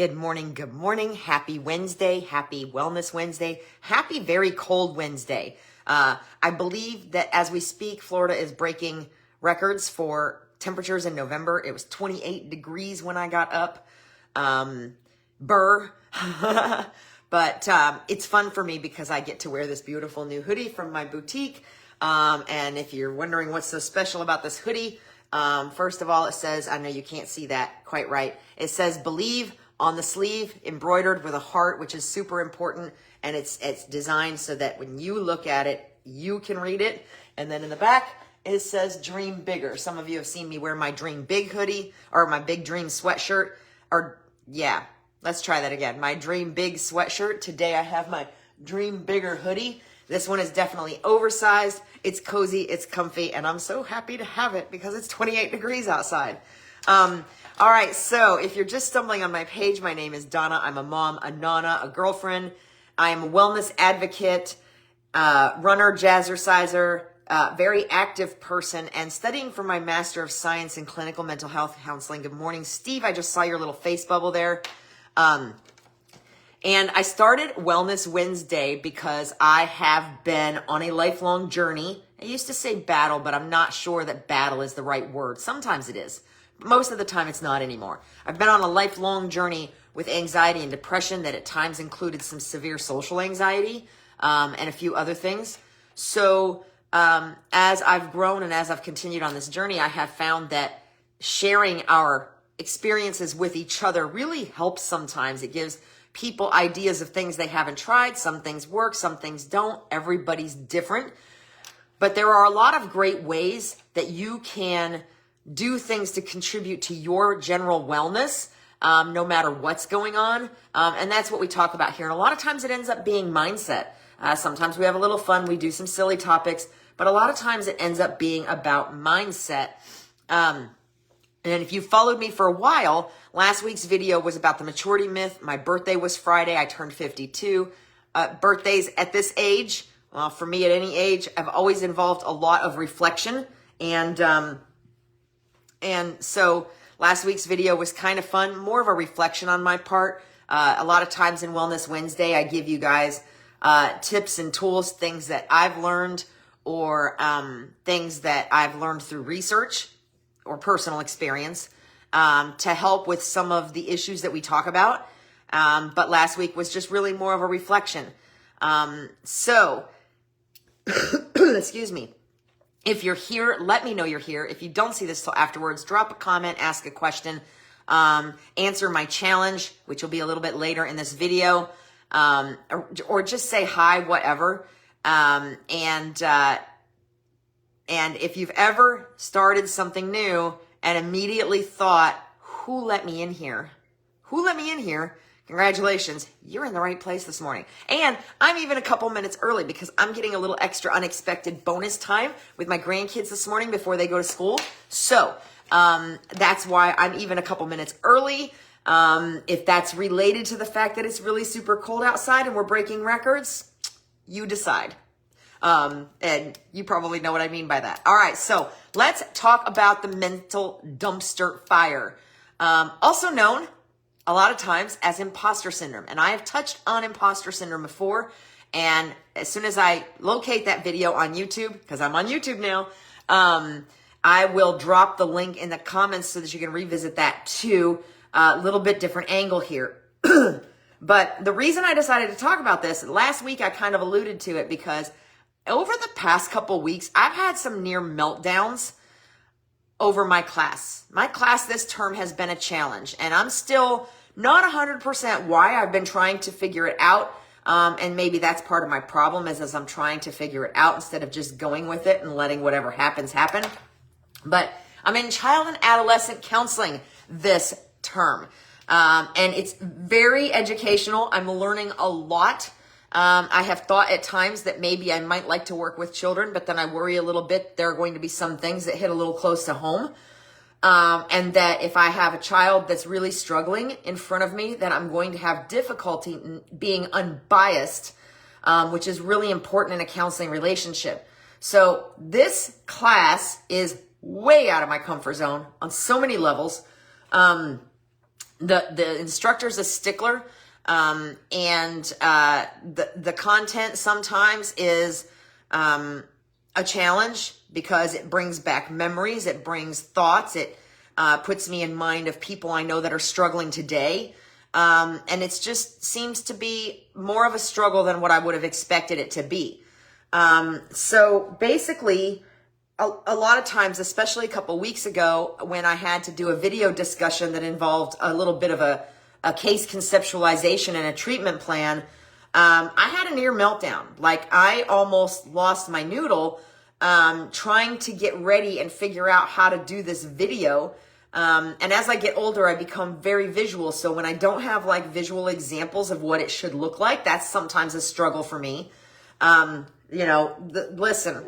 Good morning. Good morning. Happy Wednesday. Happy Wellness Wednesday. Happy very cold Wednesday. I believe that as we speak, Florida is breaking records for temperatures in November. It was 28 degrees when I got up. But it's fun for me because I get to wear this beautiful new hoodie from my boutique. And if you're wondering what's so special about this hoodie, first of all, it says, I know you can't see that quite right. It says believe on the sleeve, embroidered with a heart, which is super important. And it's designed so that when you look at it, you can read it. And then in the back, it says dream bigger. Some of you have seen me wear my dream big hoodie or my big dream sweatshirt. Let's try that again. My dream big sweatshirt. Today I have my dream bigger hoodie. This one is definitely oversized. It's cozy, it's comfy, and I'm so happy to have it because it's 28 degrees outside. All right, so if you're just stumbling on my page, my name is Donna. I'm a mom, a nana, a girlfriend. I am a wellness advocate, runner, jazzerciser, very active person, and studying for my Master of Science in Clinical Mental Health Counseling. Good morning, Steve. I just saw your little face bubble there. And I started Wellness Wednesday because I have been on a lifelong journey. I used to say battle, but I'm not sure that battle is the right word. Sometimes it is. Most of the time it's not anymore. I've been on a lifelong journey with anxiety and depression that at times included some severe social anxiety and a few other things. So as I've grown and as I've continued on this journey, I have found that sharing our experiences with each other really helps sometimes. It gives people ideas of things they haven't tried. Some things work, some things don't. Everybody's different. But there are a lot of great ways that you can do things to contribute to your general wellness, no matter what's going on. And that's what we talk about here. And a lot of times it ends up being mindset. Sometimes we have a little fun. We do some silly topics. But a lot of times it ends up being about mindset. And if you followed me for a while, last week's video was about the maturity myth. My birthday was Friday. I turned 52. Birthdays at this age, well, for me at any age, have always involved a lot of reflection. And so last week's video was kind of fun, more of a reflection on my part. A lot of times in Wellness Wednesday, I give you guys tips and tools, things that I've learned or things that I've learned through research or personal experience to help with some of the issues that we talk about. But last week was just really more of a reflection. Excuse me. If you're here, let me know you're here. If you don't see this till afterwards, drop a comment, ask a question, answer my challenge, which will be a little bit later in this video, or just say hi, whatever. And if you've ever started something new and immediately thought, who let me in here? Who let me in here? Congratulations, you're in the right place this morning. And I'm even a couple minutes early because I'm getting a little extra unexpected bonus time with my grandkids this morning before they go to school. So that's why I'm even a couple minutes early. If that's related to the fact that it's really super cold outside and we're breaking records, you decide. And you probably know what I mean by that. All right, so let's talk about the mental dumpster fire, also known a lot of times as imposter syndrome. And I have touched on imposter syndrome before. And as soon as I locate that video on YouTube, because I'm on YouTube now, I will drop the link in the comments so that you can revisit that too. A little bit different angle here. But the reason I decided to talk about this, last week I kind of alluded to it because over the past couple weeks, I've had some near meltdowns over my class. My class this term has been a challenge, and I'm still not 100% why. I've been trying to figure it out, and maybe that's part of my problem is as I'm trying to figure it out instead of just going with it and letting whatever happens happen. But I'm in child and adolescent counseling this term, and it's very educational. I'm learning a lot. I have thought at times that maybe I might like to work with children, but then I worry a little bit there are going to be some things that hit a little close to home. And that if I have a child that's really struggling in front of me, that I'm going to have difficulty in being unbiased, which is really important in a counseling relationship. So this class is way out of my comfort zone on so many levels. The instructor's a stickler, and the content sometimes is a challenge because it brings back memories, it brings thoughts, it puts me in mind of people I know that are struggling today. And it just seems to be more of a struggle than what I would have expected it to be. So basically, a lot of times, especially a couple weeks ago, when I had to do a video discussion that involved a little bit of a case conceptualization and a treatment plan, I had a near meltdown. Like, I almost lost my noodle trying to get ready and figure out how to do this video. And as I get older, I become very visual. So when I don't have like visual examples of what it should look like, that's sometimes a struggle for me. Listen,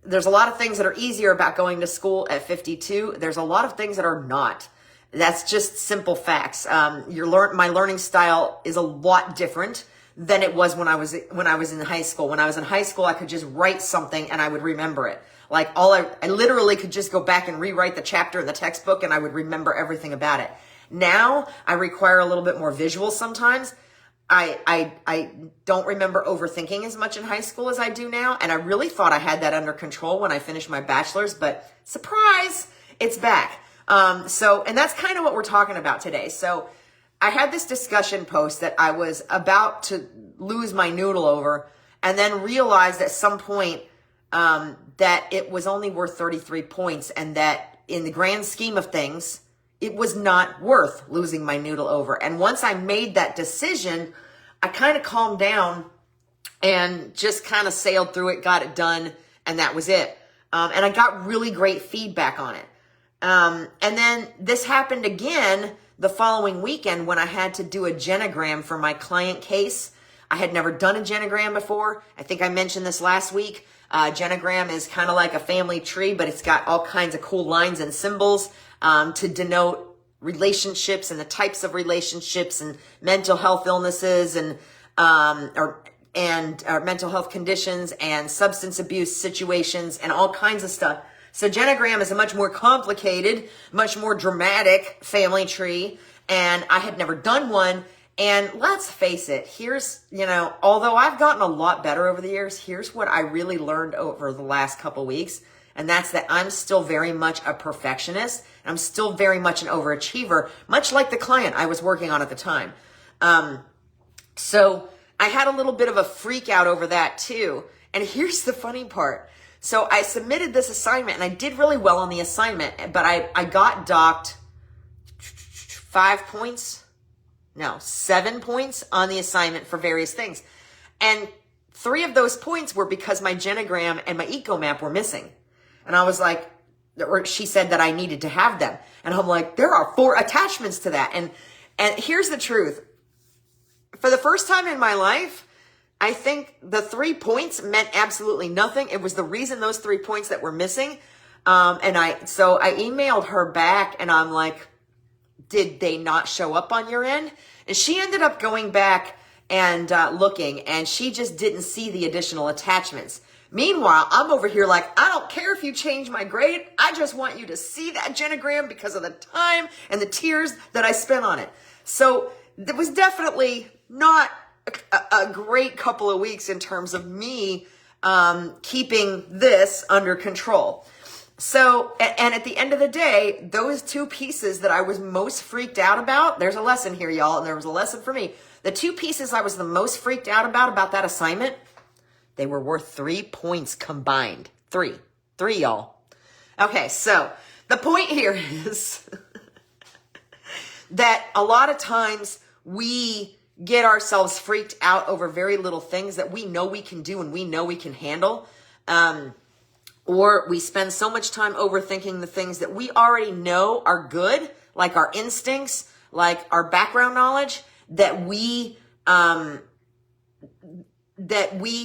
there's a lot of things that are easier about going to school at 52. There's a lot of things that are not. That's just simple facts. My learning style is a lot different than it was when I was in high school. When I was in high school, I could just write something and I would remember it. Like I literally could just go back and rewrite the chapter in the textbook and I would remember everything about it. Now I require a little bit more visual sometimes. I don't remember overthinking as much in high school as I do now. And I really thought I had that under control when I finished my bachelor's, but surprise, it's back. And that's kind of what we're talking about today. So I had this discussion post that I was about to lose my noodle over and then realized at some point, that it was only worth 33 points and that in the grand scheme of things, it was not worth losing my noodle over. And once I made that decision, I kind of calmed down and just kind of sailed through it, got it done, and that was it. And I got really great feedback on it. And then this happened again the following weekend when I had to do a genogram for my client case. I had never done a genogram before. I think I mentioned this last week. Genogram is kind of like a family tree, but it's got all kinds of cool lines and symbols to denote relationships and the types of relationships and mental health illnesses and mental health conditions and substance abuse situations and all kinds of stuff. So genogram is a much more complicated, much more dramatic family tree, and I had never done one. And let's face it, although I've gotten a lot better over the years, here's what I really learned over the last couple weeks. And that's that I'm still very much a perfectionist. I'm still very much an overachiever, much like the client I was working on at the time. So I had a little bit of a freak out over that too. And here's the funny part. So I submitted this assignment and I did really well on the assignment, but I got docked 7 points on the assignment for various things. And 3 of those points were because my genogram and my eco map were missing. And I was like, or she said that I needed to have them. And I'm like, there are 4 attachments to that. And here's the truth. For the first time in my life, I think the 3 points meant absolutely nothing. It was the reason those 3 points that were missing. So I emailed her back and I'm like, did they not show up on your end? And she ended up going back and looking, and she just didn't see the additional attachments. Meanwhile, I'm over here like, I don't care if you change my grade. I just want you to see that genogram because of the time and the tears that I spent on it. So it was definitely not a great couple of weeks in terms of me keeping this under control. So, and at the end of the day, those 2 pieces that I was most freaked out about, there's a lesson here, y'all, and there was a lesson for me. The 2 pieces I was the most freaked out about that assignment, they were worth 3 points combined. 3, y'all. Okay, so the point here is that a lot of times we get ourselves freaked out over very little things that we know we can do and we know we can handle. Or we spend so much time overthinking the things that we already know are good, like our instincts, like our background knowledge, that we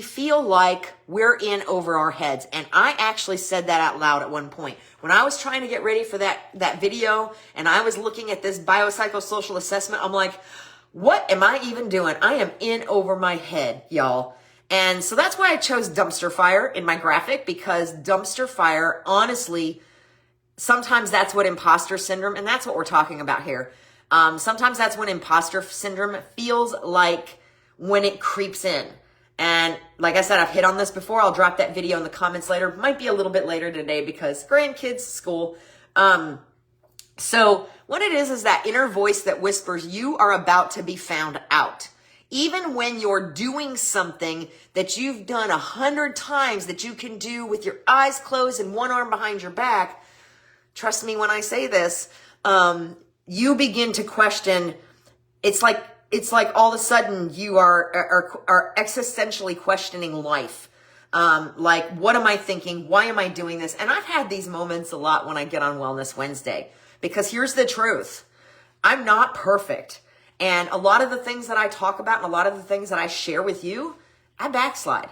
feel like we're in over our heads. And I actually said that out loud at one point. When I was trying to get ready for that video and I was looking at this biopsychosocial assessment, I'm like, what am I even doing? I am in over my head, y'all. And so that's why I chose dumpster fire in my graphic, because dumpster fire, honestly, sometimes that's what imposter syndrome, and that's what we're talking about here. Sometimes that's when imposter syndrome feels like when it creeps in. And like I said, I've hit on this before. I'll drop that video in the comments later. Might be a little bit later today because grandkids, school. So what it is that inner voice that whispers, you are about to be found out. Even when you're doing something that you've done 100 times that you can do with your eyes closed and one arm behind your back, trust me when I say this, you begin to question. It's like all of a sudden you are existentially questioning life. Like, what am I thinking? Why am I doing this? And I've had these moments a lot when I get on Wellness Wednesday, because here's the truth. I'm not perfect. And a lot of the things that I talk about and a lot of the things that I share with you, I backslide.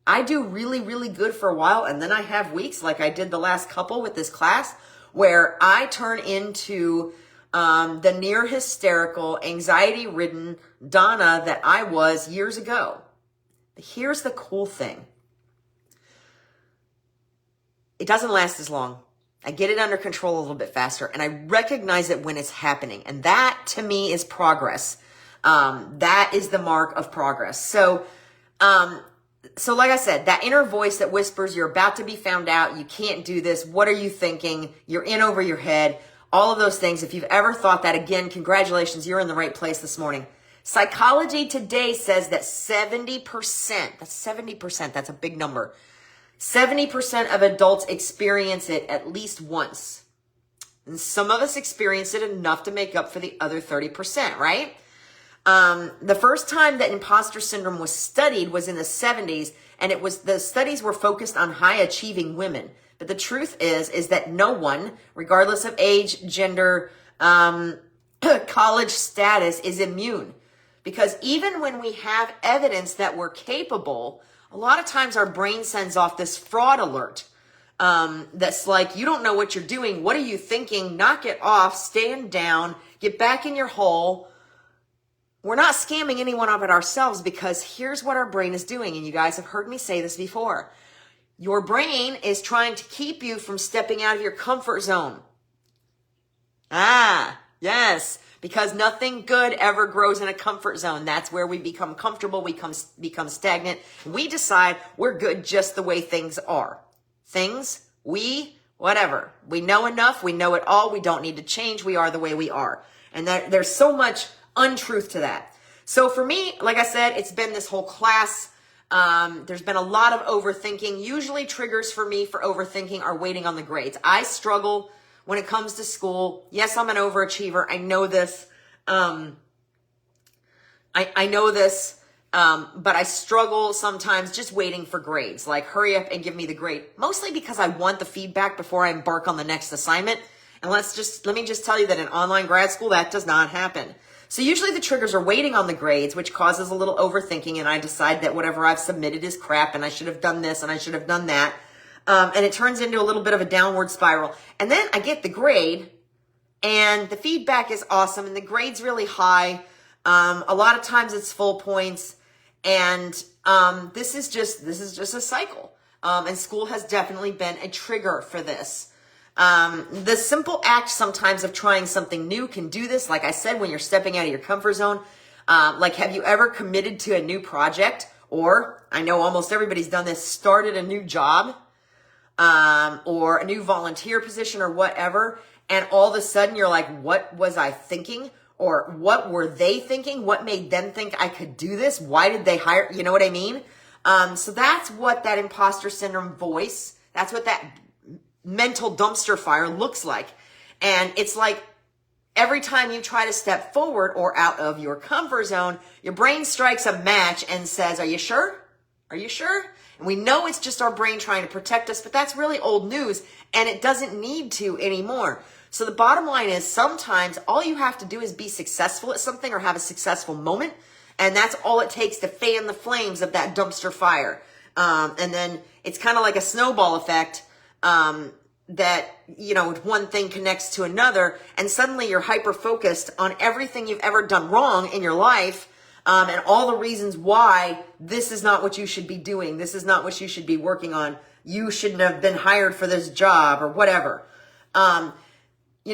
I do really, really good for a while. And then I have weeks like I did the last couple with this class where I turn into the near hysterical, anxiety-ridden Donna that I was years ago. Here's the cool thing. It doesn't last as long. I get it under control a little bit faster, and I recognize it when it's happening. And that, to me, is progress. That is the mark of progress. So like I said, that inner voice that whispers, you're about to be found out, you can't do this, what are you thinking, you're in over your head, all of those things. If you've ever thought that, again, congratulations, you're in the right place this morning. Psychology Today says that 70%, that's a big number, 70% of adults experience it at least once. And some of us experience it enough to make up for the other 30%, right? The first time that imposter syndrome was studied was in the 70s, and the studies were focused on high achieving women. But the truth is that no one, regardless of age, gender, college status, is immune. Because even when we have evidence that we're capable, a lot of times our brain sends off this fraud alert. That's like, you don't know what you're doing. What are you thinking? Knock it off, stand down, get back in your hole. We're not scamming anyone of it ourselves, because here's what our brain is doing. And you guys have heard me say this before. Your brain is trying to keep you from stepping out of your comfort zone. Yes, because nothing good ever grows in a comfort zone. That's where we become comfortable, we become stagnant. We decide we're good just the way things are. Whatever. We know enough, we know it all, we don't need to change, we are the way we are. And there's so much untruth to that. So for me, like I said, it's been this whole class. There's been a lot of overthinking. Usually triggers for me for overthinking are waiting on the grades. I struggle when it comes to school. Yes, I'm an overachiever. I know this. I know this. But I struggle sometimes just waiting for grades. Like, hurry up and give me the grade. Mostly because I want the feedback before I embark on the next assignment. And let me just tell you that in online grad school, that does not happen. So usually the triggers are waiting on the grades, which causes a little overthinking, and I decide that whatever I've submitted is crap, and I should have done this, and I should have done that. And it turns into a little bit of a downward spiral. And then I get the grade, and the feedback is awesome, and the grade's really high. A lot of times it's full points, and this is just a cycle. And school has definitely been a trigger for this. The simple act sometimes of trying something new can do this. Like I said, when you're stepping out of your comfort zone, like, have you ever committed to a new project? Or, I know almost everybody's done this, started a new job, or a new volunteer position or whatever. And all of a sudden you're like, what was I thinking? Or what were they thinking? What made them think I could do this? Why did they hire? You know what I mean? So that's what that imposter syndrome voice, that's what that mental dumpster fire looks like. And it's like every time you try to step forward or out of your comfort zone, your brain strikes a match and says, are you sure? Are you sure? And we know it's just our brain trying to protect us, but that's really old news, and it doesn't need to anymore. So the bottom line is, sometimes all you have to do is be successful at something or have a successful moment, and that's all it takes to fan the flames of that dumpster fire. And then it's kind of like a snowball effect, that, you know, one thing connects to another, and suddenly you're hyper-focused on everything you've ever done wrong in your life, and all the reasons why this is not what you should be doing. This is not what you should be working on. You shouldn't have been hired for this job or whatever.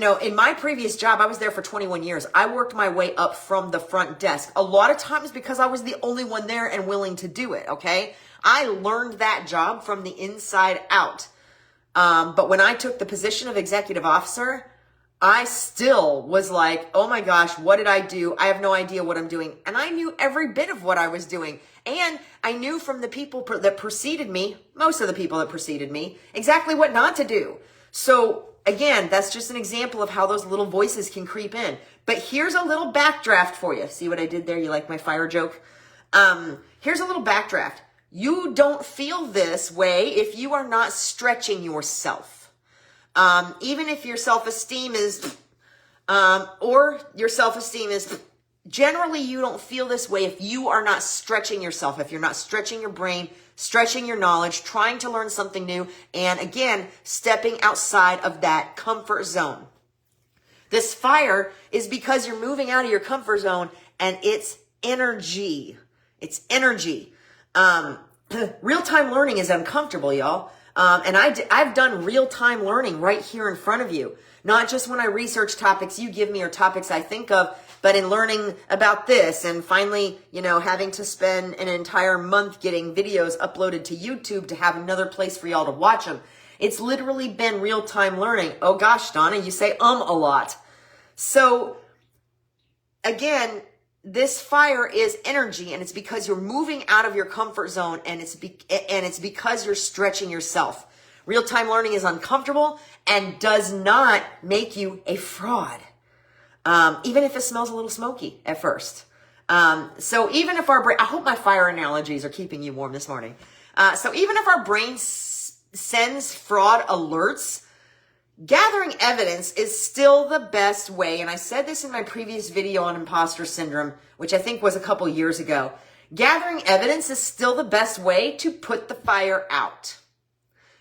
in my previous job, I was there for 21 years. I worked my way up from the front desk. A lot of times because I was the only one there and willing to do it, okay? I learned that job from the inside out. But when I took the position of executive officer, I still was like, oh my gosh, what did I do? I have no idea what I'm doing. And I knew every bit of what I was doing. And I knew from the people that preceded me, most of the people that preceded me, exactly what not to do. So again, that's just an example of how those little voices can creep in. But here's a little backdraft for you. See what I did there? You like my fire joke? Here's a little backdraft. You don't feel this way if you are not stretching yourself. Even if your self-esteem is, generally you don't feel this way if you are not stretching yourself, if you're not stretching your brain, stretching your knowledge, trying to learn something new, and again, stepping outside of that comfort zone. This fire is because you're moving out of your comfort zone, and it's energy. It's energy. Real-time learning is uncomfortable, y'all. And I've done real-time learning right here in front of you. Not just when I research topics you give me or topics I think of, but in learning about this and finally, having to spend an entire month getting videos uploaded to YouTube to have another place for y'all to watch them. It's literally been real-time learning. Oh gosh, Donna, you say a lot. So again, this fire is energy, and it's because you're moving out of your comfort zone, and it's because you're stretching yourself. Real-time learning is uncomfortable and does not make you a fraud, even if it smells a little smoky at first. So even if our brain, I hope my fire analogies are keeping you warm this morning. So even if our brain sends fraud alerts, gathering evidence is still the best way, and I said this in my previous video on imposter syndrome, which I think was a couple years ago. Gathering evidence is still the best way to put the fire out.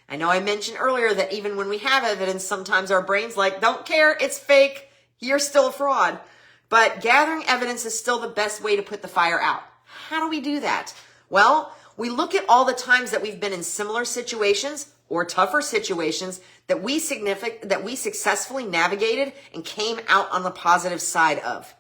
I know I mentioned earlier that even when we have evidence, sometimes our brain's like, don't care, it's fake, you're still a fraud. But gathering evidence is still the best way to put the fire out. How do we do that? Well, we look at all the times that we've been in similar situations or tougher situations that we successfully navigated and came out on the positive side of.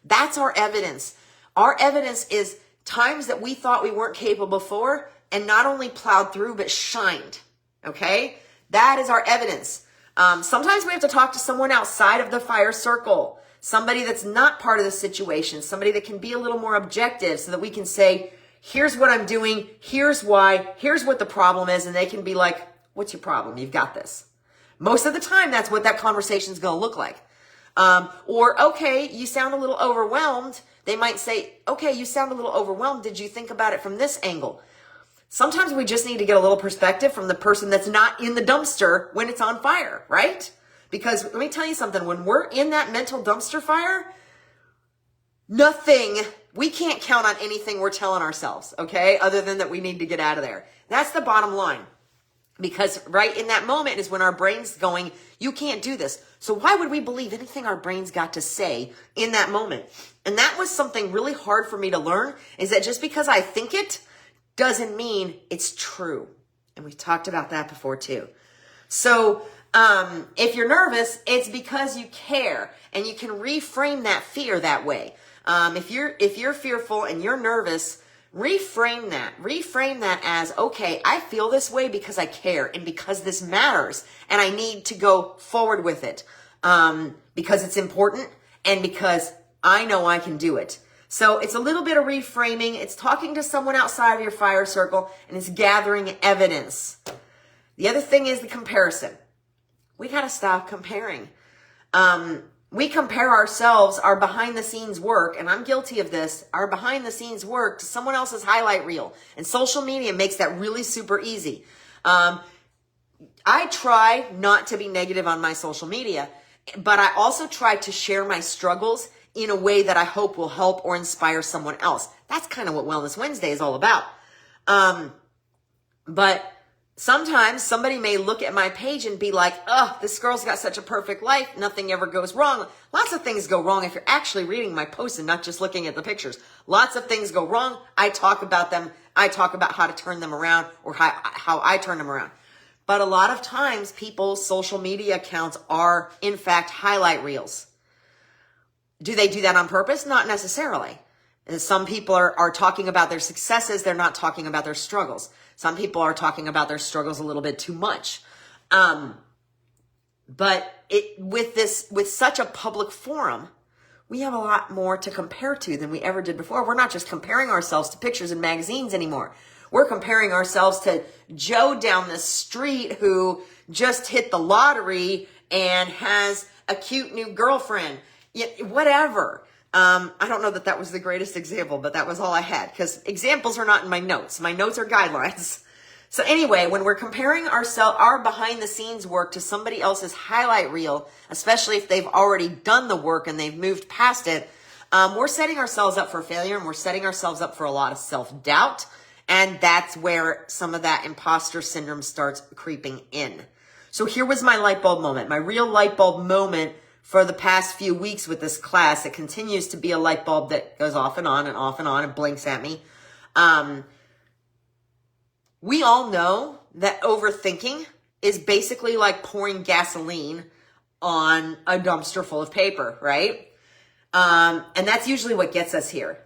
That's our evidence. Our evidence is times that we thought we weren't capable before and not only plowed through, but shined. Okay? That is our evidence. Sometimes we have to talk to someone outside of the fire circle, somebody that's not part of the situation, somebody that can be a little more objective so that we can say, here's what I'm doing, here's why, here's what the problem is, and they can be like, what's your problem? You've got this. Most of the time, that's what that conversation is going to look like. Or, okay, you sound a little overwhelmed. They might say, okay, you sound a little overwhelmed. Did you think about it from this angle? Sometimes we just need to get a little perspective from the person that's not in the dumpster when it's on fire, right? Because let me tell you something, when we're in that mental dumpster fire, we can't count on anything we're telling ourselves, okay? Other than that we need to get out of there. That's the bottom line. Because right in that moment is when our brain's going, you can't do this. So why would we believe anything our brain's got to say in that moment? And that was something really hard for me to learn, is that just because I think it doesn't mean it's true. And we talked about that before too. So if you're nervous, it's because you care, and you can reframe that fear that way. If you're fearful and you're nervous, reframe that as, okay, I feel this way because I care and because this matters and I need to go forward with it, because it's important and because I know I can do it. So it's a little bit of reframing. It's talking to someone outside of your fire circle, and it's gathering evidence. The other thing is the comparison. We got to stop comparing. We compare ourselves, our behind the scenes work, and I'm guilty of this, our behind the scenes work to someone else's highlight reel. And social media makes that really super easy. I try not to be negative on my social media, but I also try to share my struggles in a way that I hope will help or inspire someone else. That's kind of what Wellness Wednesday is all about. But sometimes somebody may look at my page and be like, oh, this girl's got such a perfect life. Nothing ever goes wrong. Lots of things go wrong if you're actually reading my posts and not just looking at the pictures. Lots of things go wrong. I talk about them. I talk about how to turn them around, or how I turn them around. But a lot of times people's social media accounts are, in fact, highlight reels. Do they do that on purpose? Not necessarily. And some people are talking about their successes. They're not talking about their struggles. Some people are talking about their struggles a little bit too much. But with such a public forum, we have a lot more to compare to than we ever did before. We're not just comparing ourselves to pictures in magazines anymore. We're comparing ourselves to Joe down the street who just hit the lottery and has a cute new girlfriend. Whatever. I don't know that was the greatest example, but that was all I had because examples are not in my notes. My notes are guidelines. So anyway, when we're comparing our behind the scenes work to somebody else's highlight reel, especially if they've already done the work and they've moved past it, we're setting ourselves up for failure and we're setting ourselves up for a lot of self-doubt. And that's where some of that imposter syndrome starts creeping in. So here was my light bulb moment, my real light bulb moment for the past few weeks with this class. It continues to be a light bulb that goes off and on and off and on and blinks at me. We all know that overthinking is basically like pouring gasoline on a dumpster full of paper, right? And that's usually what gets us here.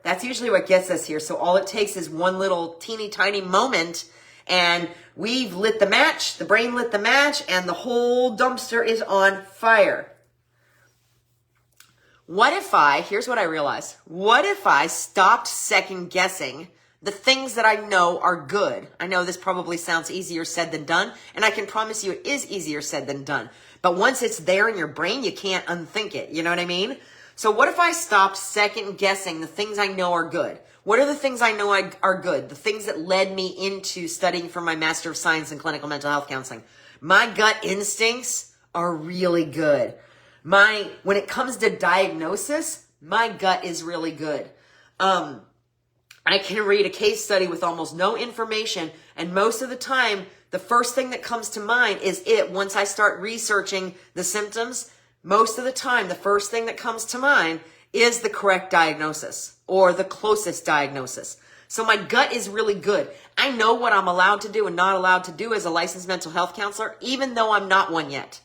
So all it takes is one little teeny tiny moment and we've lit the match, the brain lit the match, and the whole dumpster is on fire. Here's what I realized. What if I stopped second guessing the things that I know are good? I know this probably sounds easier said than done, and I can promise you it is easier said than done. But once it's there in your brain, you can't unthink it. You know what I mean? So what if I stopped second guessing the things I know are good? What are the things I know are good? The things that led me into studying for my Master of Science in Clinical Mental Health Counseling. My gut instincts are really good. When it comes to diagnosis, my gut is really good. I can read a case study with almost no information, and most of the time, the first thing that comes to mind is once I start researching the symptoms, most of the time, the first thing that comes to mind is the correct diagnosis or the closest diagnosis. So my gut is really good. I know what I'm allowed to do and not allowed to do as a licensed mental health counselor, even though I'm not one yet.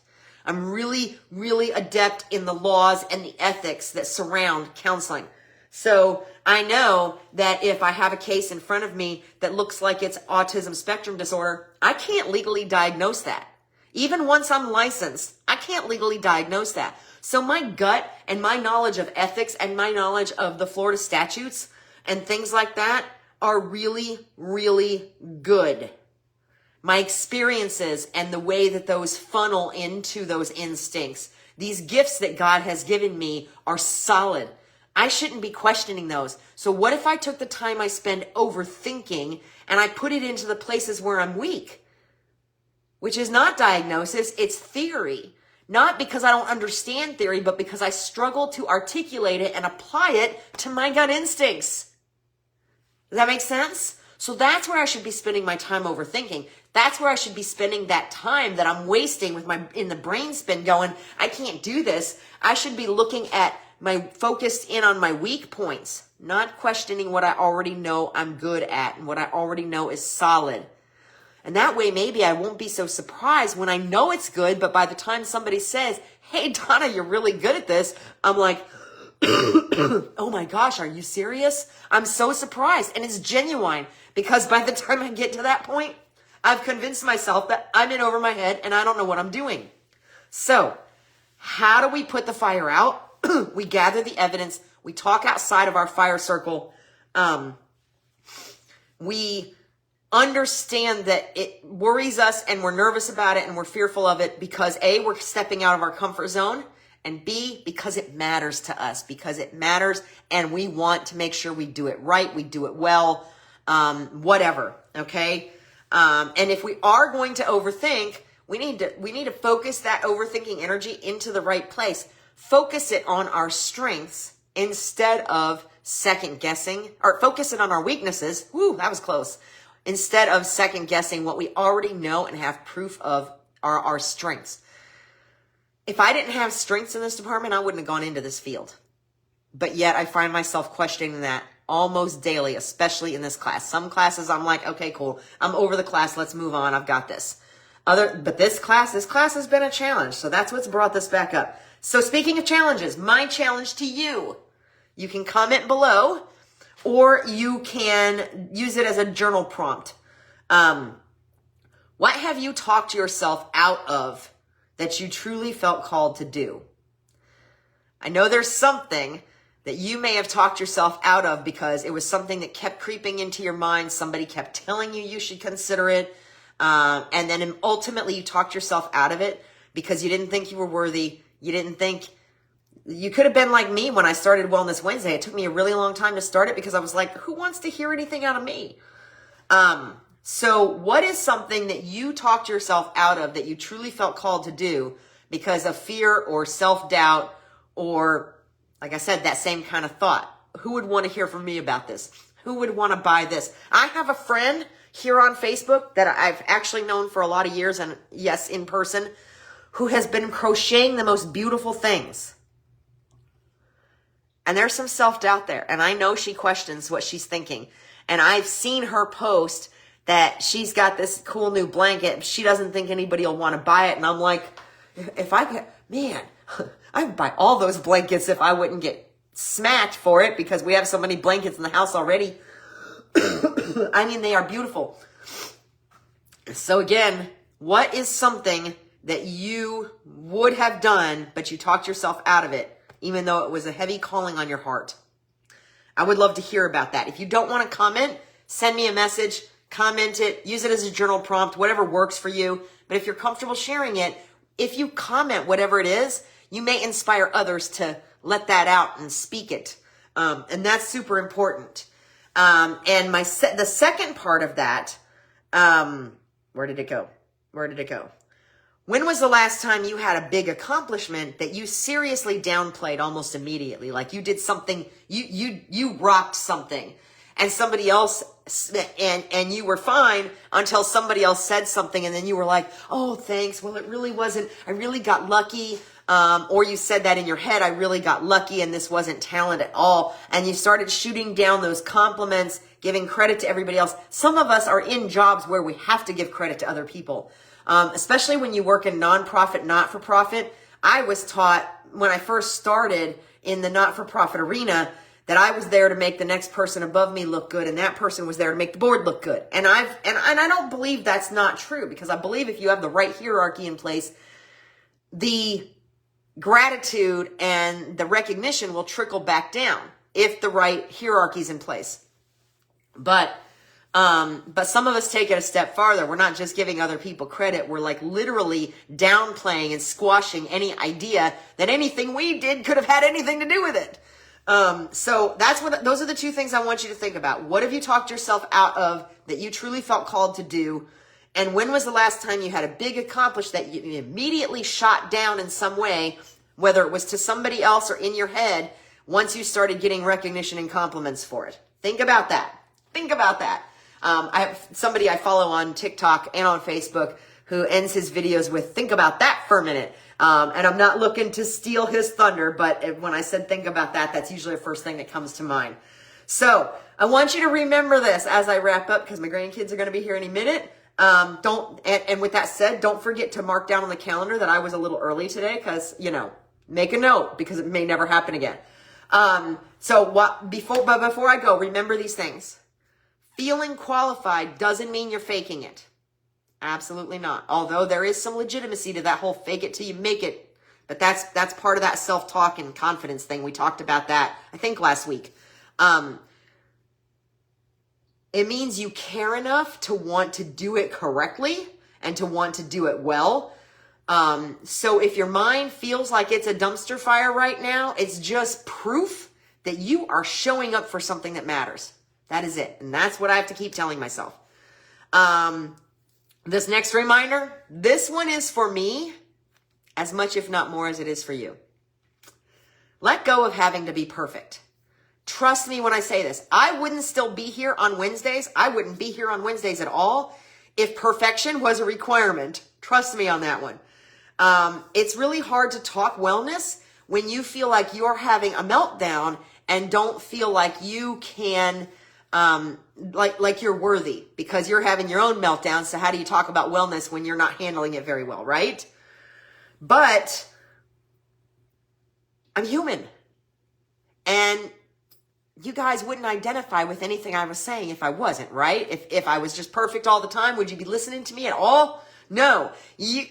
I'm really, really adept in the laws and the ethics that surround counseling. So I know that if I have a case in front of me that looks like it's autism spectrum disorder, I can't legally diagnose that. Even once I'm licensed, I can't legally diagnose that. So my gut and my knowledge of ethics and my knowledge of the Florida statutes and things like that are really, really good. My experiences and the way that those funnel into those instincts, these gifts that God has given me are solid. I shouldn't be questioning those. So what if I took the time I spend overthinking and I put it into the places where I'm weak? Which is not diagnosis, it's theory. Not because I don't understand theory, but because I struggle to articulate it and apply it to my gut instincts. Does that make sense? So that's where I should be spending my time overthinking. That's where I should be spending that time that I'm wasting in the brain spin going, I can't do this. I should be looking at focused in on my weak points, not questioning what I already know I'm good at and what I already know is solid. And that way, maybe I won't be so surprised when I know it's good, but by the time somebody says, hey, Donna, you're really good at this, I'm like, oh my gosh, are you serious? I'm so surprised. And it's genuine because by the time I get to that point, I've convinced myself that I'm in over my head and I don't know what I'm doing. So how do we put the fire out? We gather the evidence. We talk outside of our fire circle. We understand that it worries us and we're nervous about it and we're fearful of it because A, we're stepping out of our comfort zone, and B, because it matters to us, because it matters and we want to make sure we do it right, we do it well, whatever, okay? And if we are going to overthink, we need to focus that overthinking energy into the right place. Focus it on our strengths instead of second guessing, or focus it on our weaknesses. Woo, that was close. Instead of second guessing what we already know and have proof of our strengths. If I didn't have strengths in this department, I wouldn't have gone into this field. But yet I find myself questioning that almost daily, especially in this class. Some classes I'm like, okay, cool. I'm over the class. Let's move on. I've got this. But this class has been a challenge. So that's what's brought this back up. So speaking of challenges, my challenge to you, you can comment below or you can use it as a journal prompt. What have you talked yourself out of that you truly felt called to do? I know there's something that you may have talked yourself out of because it was something that kept creeping into your mind. Somebody kept telling you should consider it. And then ultimately you talked yourself out of it because you didn't think you were worthy. You didn't think you could have been like me when I started Wellness Wednesday. It took me a really long time to start it because I was like, who wants to hear anything out of me? So what is something that you talked yourself out of that you truly felt called to do because of fear or self-doubt or, like I said, that same kind of thought? Who would want to hear from me about this? Who would want to buy this? I have a friend here on Facebook that I've actually known for a lot of years, and yes, in person, who has been crocheting the most beautiful things. And there's some self-doubt there. And I know she questions what she's thinking. And I've seen her post that she's got this cool new blanket. She doesn't think anybody will want to buy it. And I'm like, if I get, man, I would buy all those blankets if I wouldn't get smacked for it because we have so many blankets in the house already. I mean, they are beautiful. So again, what is something that you would have done, but you talked yourself out of it, even though it was a heavy calling on your heart? I would love to hear about that. If you don't want to comment, send me a message, comment it, use it as a journal prompt, whatever works for you. But if you're comfortable sharing it, if you comment whatever it is, you may inspire others to let that out and speak it. And that's super important. And the second part of that, where did it go? When was the last time you had a big accomplishment that you seriously downplayed almost immediately? Like you did something, you rocked something and somebody else, and you were fine until somebody else said something and then you were like, oh, thanks. Well, it really wasn't, I really got lucky. Or you said that in your head, I really got lucky and this wasn't talent at all. And you started shooting down those compliments, giving credit to everybody else. Some of us are in jobs where we have to give credit to other people. Especially when you work in nonprofit, not-for-profit. I was taught when I first started in the not-for-profit arena that I was there to make the next person above me look good, and that person was there to make the board look good. And I don't believe that's not true, because I believe if you have the right hierarchy in place, the gratitude and the recognition will trickle back down if the right hierarchy is in place. But some of us take it a step farther. We're not just giving other people credit. We're like literally downplaying and squashing any idea that anything we did could have had anything to do with it. So those are the two things I want you to think about. What have you talked yourself out of that you truly felt called to do? And when was the last time you had a big accomplishment that you immediately shot down in some way, whether it was to somebody else or in your head, once you started getting recognition and compliments for it? Think about that. I have somebody I follow on TikTok and on Facebook who ends his videos with, think about that for a minute. And I'm not looking to steal his thunder, but when I said think about that, that's usually the first thing that comes to mind. So I want you to remember this as I wrap up, because my grandkids are going to be here any minute. And with that said, don't forget to mark down on the calendar that I was a little early today, because, make a note, because it may never happen again. Before I go, remember these things. Feeling qualified doesn't mean you're faking it. Absolutely not. Although there is some legitimacy to that whole fake it till you make it. But that's part of that self-talk and confidence thing. We talked about that, I think, last week. It means you care enough to want to do it correctly and to want to do it well. So if your mind feels like it's a dumpster fire right now, it's just proof that you are showing up for something that matters. That is it. And that's what I have to keep telling myself. This next reminder, this one is for me as much, if not more, as it is for you. Let go of having to be perfect. Trust me when I say this. I wouldn't still be here on Wednesdays. I wouldn't be here on Wednesdays at all if perfection was a requirement. Trust me on that one. It's really hard to talk wellness when you feel like you're having a meltdown and don't feel like you can like you're worthy because you're having your own meltdown. So how do you talk about wellness when you're not handling it very well, right? But I'm human. And you guys wouldn't identify with anything I was saying if I wasn't, right? If I was just perfect all the time, would you be listening to me at all? No.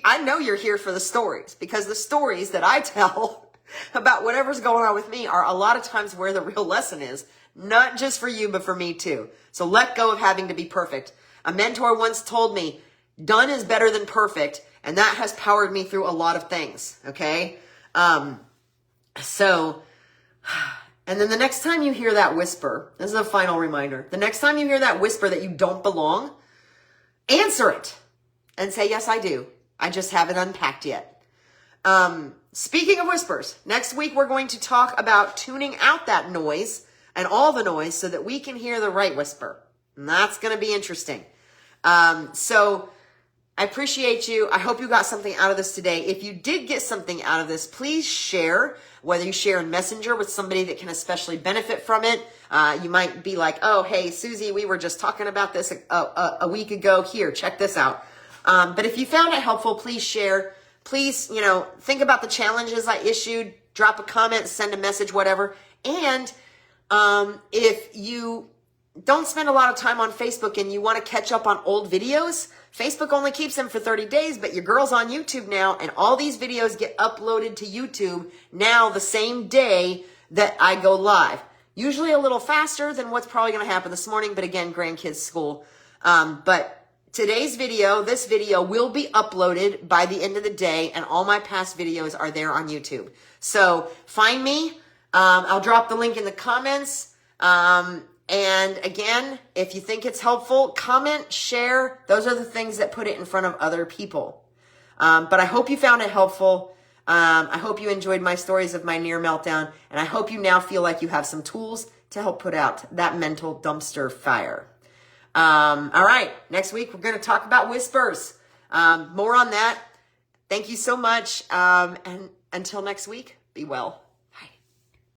I know you're here for the stories because the stories that I tell about whatever's going on with me are a lot of times where the real lesson is, not just for you, but for me too. So let go of having to be perfect. A mentor once told me, done is better than perfect. And that has powered me through a lot of things. Okay. And then the next time you hear that whisper, this is a final reminder. The next time you hear that whisper that you don't belong, answer it and say, yes, I do. I just haven't unpacked yet. Speaking of whispers, next week we're going to talk about tuning out that noise and all the noise so that we can hear the right whisper. And that's going to be interesting. So I appreciate you. I hope you got something out of this today. If you did get something out of this, please share, whether you share in Messenger with somebody that can especially benefit from it. You might be like, oh, hey, Susie, we were just talking about this a week ago. Here, check this out. But if you found it helpful, please share. Please, think about the challenges I issued. Drop a comment, send a message, whatever. And if you don't spend a lot of time on Facebook and you want to catch up on old videos, Facebook only keeps them for 30 days, but your girl's on YouTube now, and all these videos get uploaded to YouTube now the same day that I go live. Usually a little faster than what's probably going to happen this morning, but again, grandkids school. But today's video, this video will be uploaded by the end of the day, and all my past videos are there on YouTube. So find me. I'll drop the link in the comments. And again, if you think it's helpful, comment, share. Those are the things that put it in front of other people. But I hope you found it helpful. I hope you enjoyed my stories of my near meltdown. And I hope you now feel like you have some tools to help put out that mental dumpster fire. All right. Next week, we're going to talk about whispers. More on that. Thank you so much. And until next week, be well.